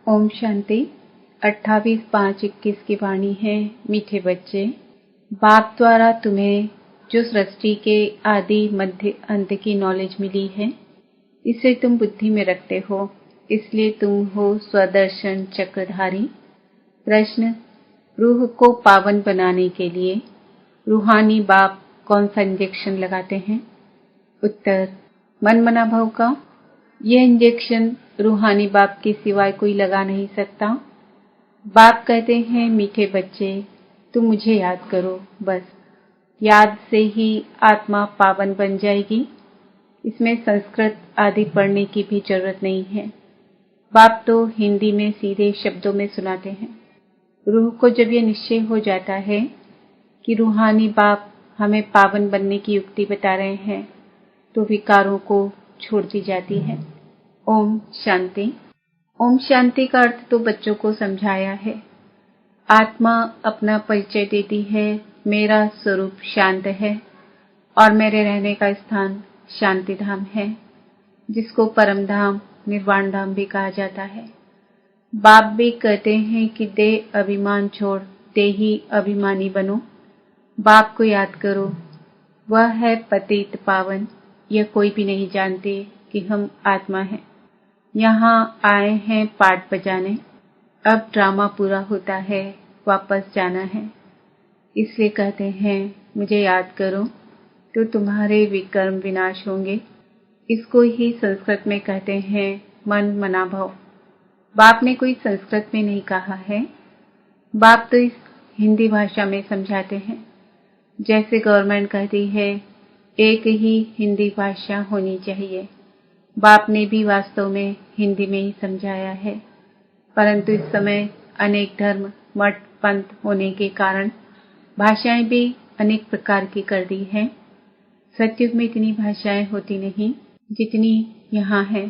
ओम शांति। 28/5/21 की वाणी है। मीठे बच्चे, बाप द्वारा तुम्हें जो सृष्टि के आदि मध्य अंत की नॉलेज मिली है, इसे तुम बुद्धि में रखते हो, इसलिए तुम हो स्वदर्शन चक्रधारी। प्रश्न: रूह को पावन बनाने के लिए रूहानी बाप कौन सा इंजेक्शन लगाते हैं? उत्तर: मन मना भव का। यह इंजेक्शन रूहानी बाप के सिवाय कोई लगा नहीं सकता। बाप कहते हैं, मीठे बच्चे, तुम मुझे याद करो, बस याद से ही आत्मा पावन बन जाएगी। इसमें संस्कृत आदि पढ़ने की भी जरूरत नहीं है। बाप तो हिंदी में सीधे शब्दों में सुनाते हैं। रूह को जब यह निश्चय हो जाता है कि रूहानी बाप हमें पावन बनने की युक्ति बता रहे हैं, तो विकारों को छोड़ दी जाती है। ओम शांति। ओम शांति का अर्थ तो बच्चों को समझाया है। आत्मा अपना परिचय देती है, मेरा स्वरूप शांत है और मेरे रहने का स्थान शांति धाम है, जिसको परम धाम निर्वाण धाम भी कहा जाता है। बाप भी कहते हैं कि देह अभिमान छोड़ देही अभिमानी बनो। बाप को याद करो, वह है पतित पावन। यह कोई भी नहीं जानते कि हम आत्मा हैं। यहाँ आए हैं पाठ बजाने। अब ड्रामा पूरा होता है, वापस जाना है। इसलिए कहते हैं, मुझे याद करो तो तुम्हारे विकर्म विनाश होंगे। इसको ही संस्कृत में कहते हैं मन मना भव। बाप ने कोई संस्कृत में नहीं कहा है। बाप तो इस हिंदी भाषा में समझाते हैं। जैसे गवर्नमेंट कहती है एक ही हिंदी भाषा होनी चाहिए, बाप ने भी वास्तव में हिंदी में ही समझाया है। परंतु इस समय अनेक धर्म मठ पंथ होने के कारण भाषाएं भी अनेक प्रकार की कर दी हैं। सतयुग में इतनी भाषाएं होती नहीं जितनी यहाँ है।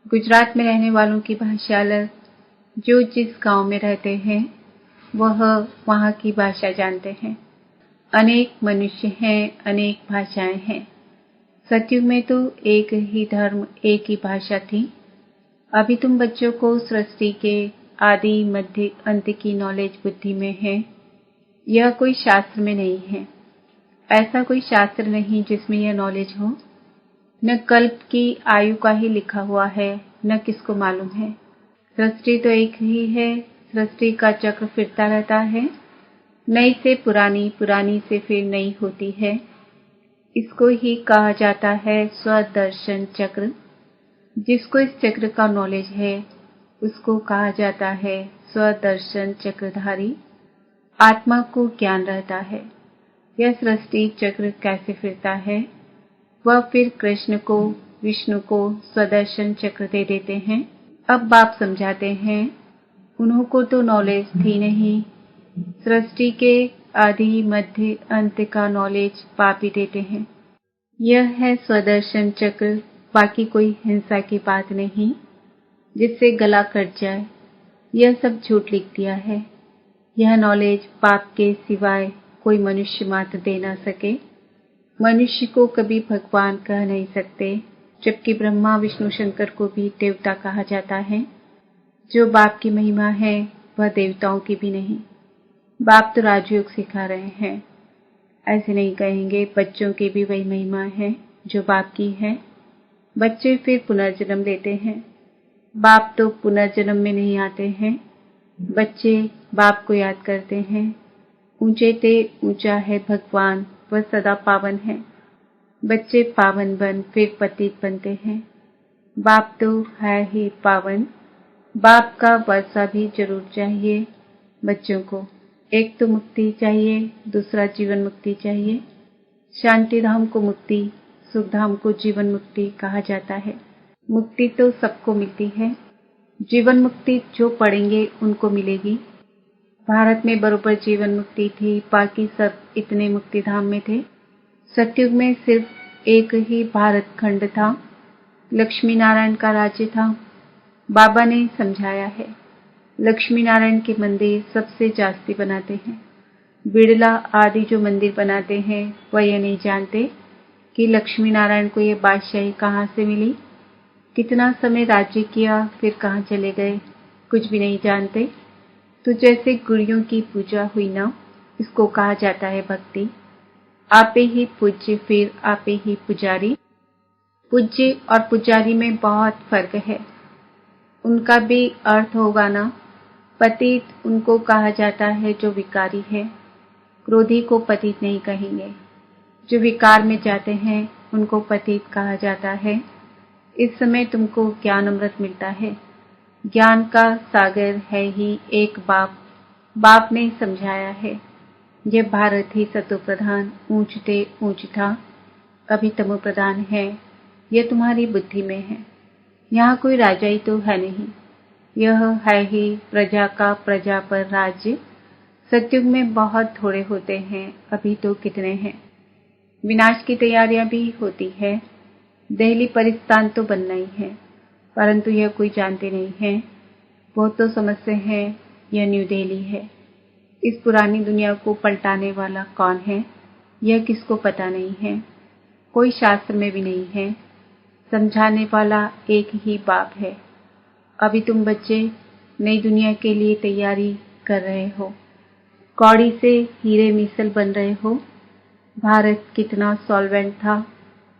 गुजरात में रहने वालों की भाषा अलग, जो जिस गांव में रहते हैं वह वहाँ की भाषा जानते हैं। अनेक मनुष्य हैं, अनेक भाषाएं हैं। सतयुग में तो एक ही धर्म, एक ही भाषा थी। अभी तुम बच्चों को सृष्टि के आदि मध्य अंत की नॉलेज बुद्धि में है। यह कोई शास्त्र में नहीं है। ऐसा कोई शास्त्र नहीं जिसमें यह नॉलेज हो। न कल्प की आयु का ही लिखा हुआ है, न किसको मालूम है। सृष्टि तो एक ही है। सृष्टि का चक्र फिरता रहता है। नई से पुरानी, पुरानी से फिर नई होती है। इसको ही कहा जाता है स्वदर्शन चक्र। जिसको इस चक्र का नॉलेज है उसको कहा जाता है स्वदर्शन चक्रधारी। आत्मा को ज्ञान रहता है यह सृष्टि चक्र कैसे फिरता है। वह फिर कृष्ण को, विष्णु को स्वदर्शन चक्र दे देते हैं। अब बाप समझाते हैं, उन्हों को तो नॉलेज थी नहीं। सृष्टि के आदि मध्य अंत का नॉलेज बाप ही देते हैं। यह है स्वदर्शन चक्र, बाकी कोई हिंसा की बात नहीं जिससे गला कट जाए। यह सब झूठ लिख दिया है। यह नॉलेज बाप के सिवाय कोई मनुष्य मात्र दे ना सके। मनुष्य को कभी भगवान कह नहीं सकते, जबकि ब्रह्मा विष्णु शंकर को भी देवता कहा जाता है। जो बाप की महिमा है वह देवताओं की भी नहीं। बाप तो राजयोग सिखा रहे हैं। ऐसे नहीं कहेंगे, बच्चों की भी वही महिमा है जो बाप की है। बच्चे फिर पुनर्जन्म लेते हैं। बाप तो पुनर्जन्म में नहीं आते हैं। बच्चे बाप को याद करते हैं। ऊंचे ते ऊंचा है भगवान, वह सदा पावन है। बच्चे पावन बन फिर पतित बनते हैं। बाप तो है ही पावन। बाप का वर्षा भी जरूर चाहिए बच्चों को। एक तो मुक्ति चाहिए, दूसरा जीवन मुक्ति चाहिए। शांति धाम को मुक्ति, सुख धाम को जीवन मुक्ति कहा जाता है। मुक्ति तो सबको मिलती है। जीवन मुक्ति जो पढ़ेंगे उनको मिलेगी। भारत में बरोबर जीवन मुक्ति थी, बाकी सब इतने मुक्ति धाम में थे। सतयुग में सिर्फ एक ही भारत खंड था, लक्ष्मी नारायण का राज्य था। बाबा ने समझाया है, लक्ष्मी नारायण के मंदिर सबसे जास्ती बनाते हैं। बिड़ला आदि जो मंदिर बनाते हैं वह यह नहीं जानते कि लक्ष्मी नारायण को ये बादशाही कहाँ से मिली, कितना समय राज्य किया, फिर कहाँ चले गए। कुछ भी नहीं जानते। तो जैसे गुरुओं की पूजा हुई ना, इसको कहा जाता है भक्ति। आपे ही पूज्य, फिर आपे ही पुजारी। पूज्य और पुजारी में बहुत फर्क है। उनका भी अर्थ होगा ना। पतित उनको कहा जाता है जो विकारी है। क्रोधी को पतित नहीं कहेंगे। जो विकार में जाते हैं उनको पतित कहा जाता है। इस समय तुमको ज्ञान अमृत मिलता है। ज्ञान का सागर है ही एक बाप। बाप ने समझाया है। यह भारत ही सतो प्रधान ऊंचते ऊंच था, अभी तमो प्रधान है। यह तुम्हारी बुद्धि में है। यहाँ कोई राजा ही तो है नहीं। यह है ही प्रजा का प्रजा पर राज्य। सतयुग में बहुत थोड़े होते हैं, अभी तो कितने हैं। विनाश की तैयारियां भी होती है। दिल्ली परिस्थान तो बनना ही है, परंतु यह कोई जानते नहीं है। वो तो समझते हैं यह न्यू दिल्ली है। इस पुरानी दुनिया को पलटाने वाला कौन है, यह किसको पता नहीं है। कोई शास्त्र में भी नहीं है। समझाने वाला एक ही बाप है। अभी तुम बच्चे नई दुनिया के लिए तैयारी कर रहे हो। कौड़ी से हीरे मिसल बन रहे हो। भारत कितना सॉल्वेंट था,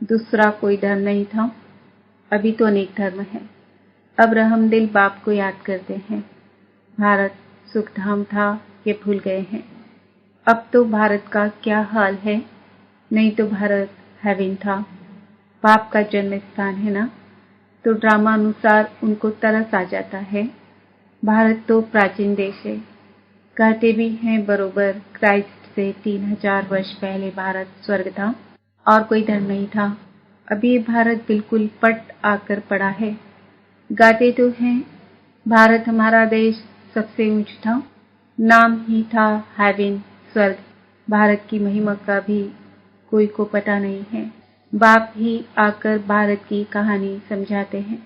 दूसरा कोई धर्म नहीं था। अभी तो अनेक धर्म है। अब रहमदिल बाप को याद करते हैं। भारत सुखधाम था, ये भूल गए हैं। अब तो भारत का क्या हाल है। नहीं तो भारत हेवन था। बाप का जन्म स्थान है ना, तो ड्रामा अनुसार उनको तरस आ जाता है। भारत तो प्राचीन देश है। कहते भी हैं बरोबर क्राइस्ट से 3000 वर्ष पहले भारत स्वर्ग था और कोई धर्म नहीं था। अभी ये भारत बिल्कुल पट आकर पड़ा है। गाते तो हैं भारत हमारा देश सबसे ऊंच था, नाम ही था हेवन स्वर्ग। भारत की महिमा का भी कोई को पता नहीं है। बाप ही आकर भारत की कहानी समझाते हैं।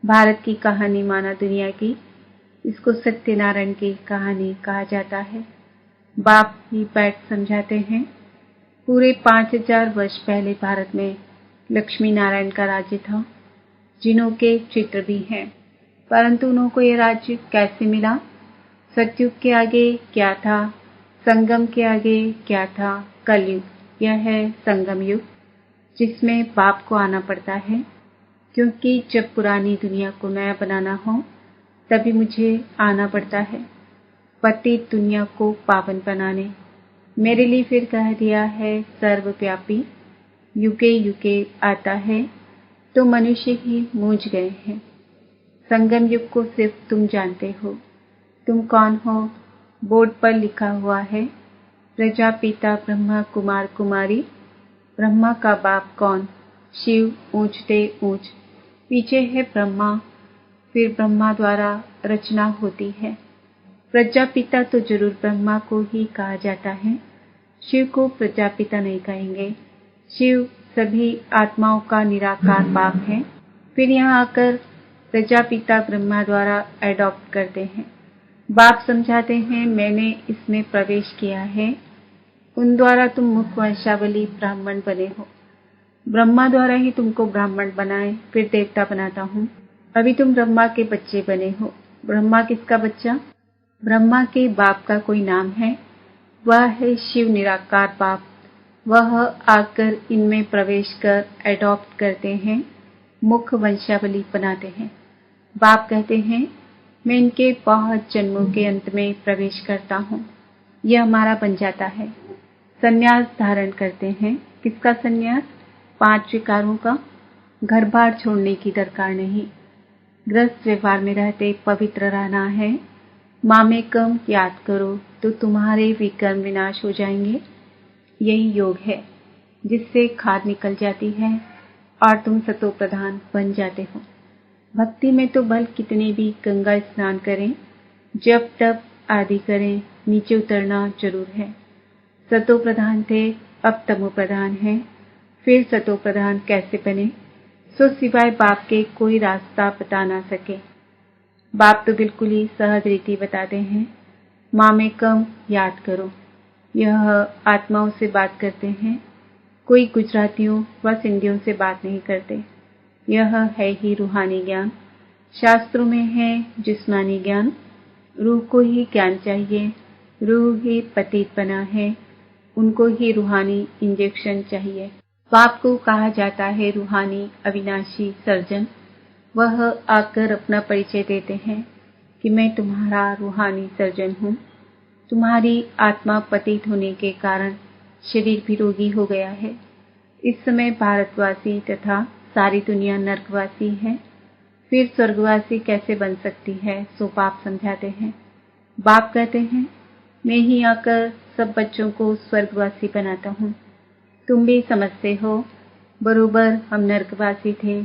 भारत की कहानी माना दुनिया की, इसको सत्यनारायण की कहानी कहा जाता है। बाप ही बैठ समझाते हैं। पूरे 5000 वर्ष पहले भारत में लक्ष्मी नारायण का राज्य था, जिन्हों के चित्र भी हैं। परंतु उनको ये राज्य कैसे मिला। सतयुग के आगे क्या था, संगम के आगे क्या था, कलयुग। यह है संगम युग, जिसमें बाप को आना पड़ता है। क्योंकि जब पुरानी दुनिया को नया बनाना हो तभी मुझे आना पड़ता है, पतित दुनिया को पावन बनाने। मेरे लिए फिर कह दिया है सर्वव्यापी, युगे युगे आता है, तो मनुष्य ही मूझ गए हैं। संगम युग को सिर्फ तुम जानते हो। तुम कौन हो, बोर्ड पर लिखा हुआ है, प्रजापिता ब्रह्मा कुमार कुमारी। ब्रह्मा का बाप कौन, शिव ऊंचते ऊंच। पीछे है ब्रह्मा, फिर ब्रह्मा द्वारा रचना होती है। प्रजापिता तो जरूर ब्रह्मा को ही कहा जाता है, शिव को प्रजापिता नहीं कहेंगे। शिव सभी आत्माओं का निराकार बाप है। फिर यहाँ आकर प्रजापिता ब्रह्मा द्वारा एडॉप्ट करते हैं। बाप समझाते हैं मैंने इसमें प्रवेश किया है। उन द्वारा तुम मुख्य वंशावली ब्राह्मण बने हो। ब्रह्मा द्वारा ही तुमको ब्राह्मण बनाए, फिर देवता बनाता हूँ। अभी तुम ब्रह्मा के बच्चे बने हो। ब्रह्मा किसका बच्चा, ब्रह्मा के बाप का कोई नाम है, वह है शिव निराकार बाप। वह आकर इनमें प्रवेश कर एडॉप्ट करते हैं, मुख्य वंशावली बनाते हैं। बाप कहते हैं मैं इनके बहुत जन्मों के अंत में प्रवेश करता हूँ। यह हमारा बन जाता है। संन्यास धारण करते हैं। किसका संन्यास, 5 विकारों का। घर बार छोड़ने की दरकार नहीं। गृहस्थ व्यवहार में रहते पवित्र रहना है। मामेकम याद करो तो तुम्हारे विकर्म विनाश हो जाएंगे। यही योग है जिससे खाद निकल जाती है और तुम सतो प्रधान बन जाते हो। भक्ति में तो भल कितने भी गंगा स्नान करें, जब तप आदि करें, नीचे उतरना जरूर है। सतो प्रधान थे, अब तमो प्रधान है। फिर सतो प्रधान कैसे बने, सो सिवाय बाप के कोई रास्ता बता ना सके। बाप तो बिल्कुल ही सहज रीति बताते हैं। मामेकम याद करो। यह आत्माओं से बात करते हैं, कोई गुजरातियों व सिंधियों से बात नहीं करते। यह है ही रूहानी ज्ञान। शास्त्रों में है जिस्मानी ज्ञान, रूह को ही ज्ञान चाहिए, रूह ही पतित बना है, उनको ही रूहानी इंजेक्शन चाहिए। बाप को कहा जाता है रूहानी अविनाशी सर्जन। वह आकर अपना परिचय देते हैं कि मैं तुम्हारा रूहानी सर्जन हूँ। तुम्हारी आत्मा पतित होने के कारण शरीर भी रोगी हो गया है। इस समय भारतवासी तथा सारी दुनिया नरकवासी है, फिर स्वर्गवासी कैसे बन सकती है, सो बाप समझाते हैं। बाप कहते हैं मैं ही आकर सब बच्चों को स्वर्गवासी बनाता हूँ। तुम भी समझते हो, बरोबर हम नरकवासी थे।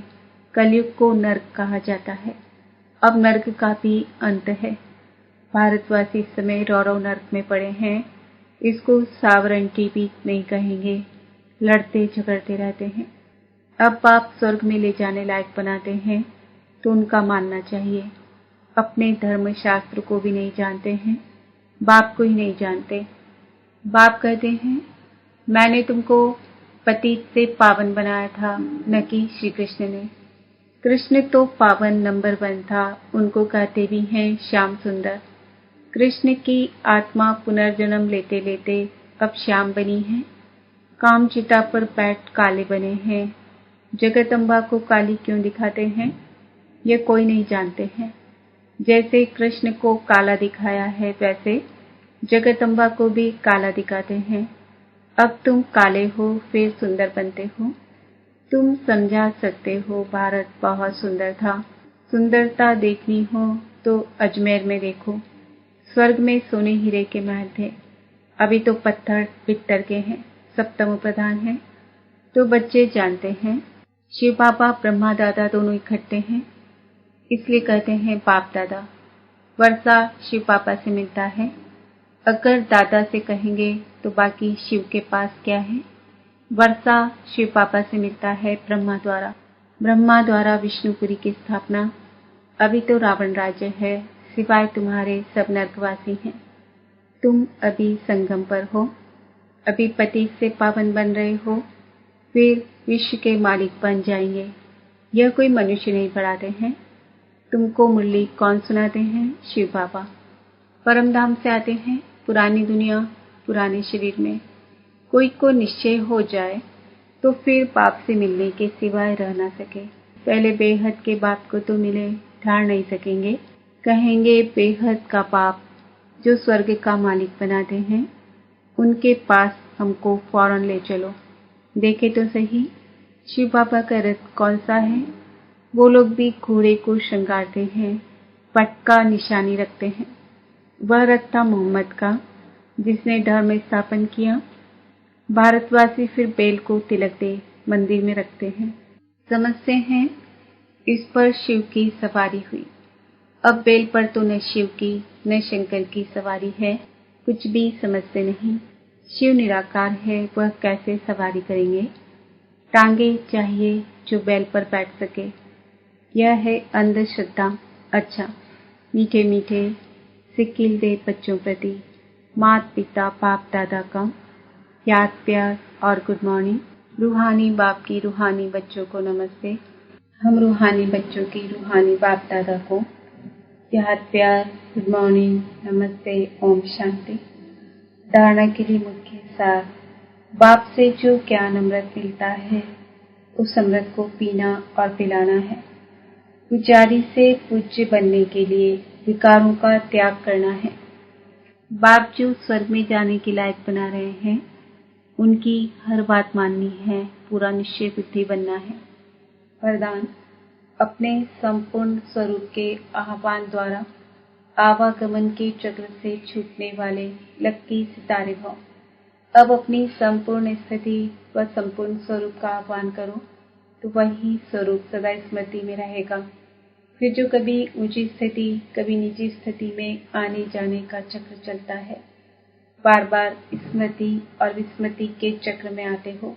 कलयुग को नरक कहा जाता है। अब नरक का भी अंत है। भारतवासी इस समय रौरव नरक में पड़े हैं। इसको सावरंटी भी नहीं कहेंगे, लड़ते झगड़ते रहते हैं। अब बाप स्वर्ग में ले जाने लायक बनाते हैं तो उनका मानना चाहिए। अपने धर्म शास्त्र को भी नहीं जानते हैं, बाप को ही नहीं जानते। बाप कहते हैं मैंने तुमको पतित से पावन बनाया था, न कि श्री कृष्ण ने। कृष्ण तो पावन नंबर 1 था, उनको कहते भी हैं श्याम सुंदर। कृष्ण की आत्मा पुनर्जन्म लेते लेते अब श्याम बनी है। काम चिता पर बैठ काले बने हैं। जगदम्बा को काली क्यों दिखाते हैं, यह कोई नहीं जानते हैं। जैसे कृष्ण को काला दिखाया है, वैसे जगदम्बा को भी काला दिखाते हैं। अब तुम काले हो, फिर सुंदर बनते हो। तुम समझा सकते हो भारत बहुत सुंदर था। सुंदरता देखनी हो तो अजमेर में देखो। स्वर्ग में सोने हीरे के महल थे, अभी तो पत्थर पित्तर के हैं, सब तमो प्रधान हैं। तो बच्चे जानते हैं शिव बाबा ब्रह्मा दादा दोनों इकट्ठे हैं, इसलिए कहते हैं बाप दादा। वर्षा शिव बाबा से मिलता है। अगर दादा से कहेंगे तो बाकी शिव के पास क्या है। वर्षा शिव बाबा से मिलता है ब्रह्मा द्वारा। ब्रह्मा द्वारा विष्णुपुरी की स्थापना। अभी तो रावण राज्य है, सिवाय तुम्हारे सब नरकवासी हैं। तुम अभी संगम पर हो, अभी पति से पावन बन रहे हो, फिर विश्व के मालिक बन जाएंगे। यह कोई मनुष्य नहीं पढ़ाते हैं। तुमको मुरली कौन सुनाते हैं, शिव बाबा। परमधाम से आते हैं, पुरानी दुनिया पुराने शरीर में। कोई को निश्चय हो जाए तो फिर बाप से मिलने के सिवाय रह ना सके। पहले बेहद के बाप को तो मिले, ठाड़ नहीं सकेंगे। कहेंगे बेहद का बाप जो स्वर्ग का मालिक बनाते हैं, उनके पास हमको फौरन ले चलो। देखे तो सही शिव बाबा का रथ कौन सा है। वो लोग भी घोड़े को श्रृंगारते हैं, पटका निशानी रखते हैं। वह रथ था मोहम्मद का, जिसने धर्म स्थापन किया। भारतवासी फिर बेल को तिलक दे मंदिर में रखते हैं। समझते हैं इस पर शिव की सवारी हुई। अब बेल पर तो न शिव की न शंकर की सवारी है, कुछ भी समझते नहीं। शिव निराकार है, वह कैसे सवारी करेंगे। टांगे चाहिए जो बैल पर बैठ सके। यह है अंधश्रद्धा। अच्छा, मीठे मीठे सिक्किल दे बच्चों प्रति माता पिता बाप दादा का याद प्यार और गुड मॉर्निंग। रूहानी बाप की रूहानी बच्चों को नमस्ते। हम रूहानी बच्चों की रूहानी बाप दादा को याद प्यार, गुड मॉर्निंग, नमस्ते, ओम शांति। धारणा के लिए मुख्य सार। बाप से जो ज्ञान अमृत मिलता है, उस अमृत को पीना और पिलाना है। पुजारी से पूज्य बनने के लिए विकारों का त्याग करना है। बाप जो स्वर्ग में जाने के लायक बना रहे हैं, उनकी हर बात माननी है, पूरा निश्चय बुद्धि बनना है। वरदान। अपने संपूर्ण स्वरूप के आह्वान द्वारा आवागमन के चक्र से छूटने वाले लक्की सितारे भव। अब अपनी संपूर्ण स्थिति व संपूर्ण स्वरूप का आह्वान करो तो वही स्वरूप सदा स्मृति में रहेगा। फिर जो कभी ऊंची स्थिति कभी नीची स्थिति में आने जाने का चक्र चलता है, बार बार स्मृति और विस्मृति के चक्र में आते हो,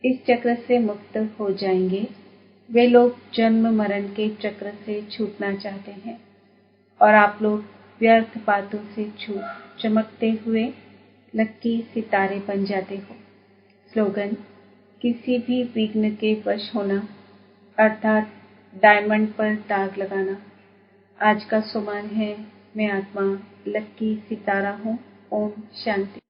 इस चक्र से मुक्त हो जाएंगे। वे लोग जन्म मरण के चक्र से छूटना चाहते हैं और आप लोग व्यर्थ बातों से छूट चमकते हुए लक्की सितारे बन जाते हो। स्लोगन। किसी भी विघ्न के वश होना, अर्थात डायमंड पर दाग लगाना। आज का सुमन है, मैं आत्मा लक्की सितारा हूँ। ओम शांति।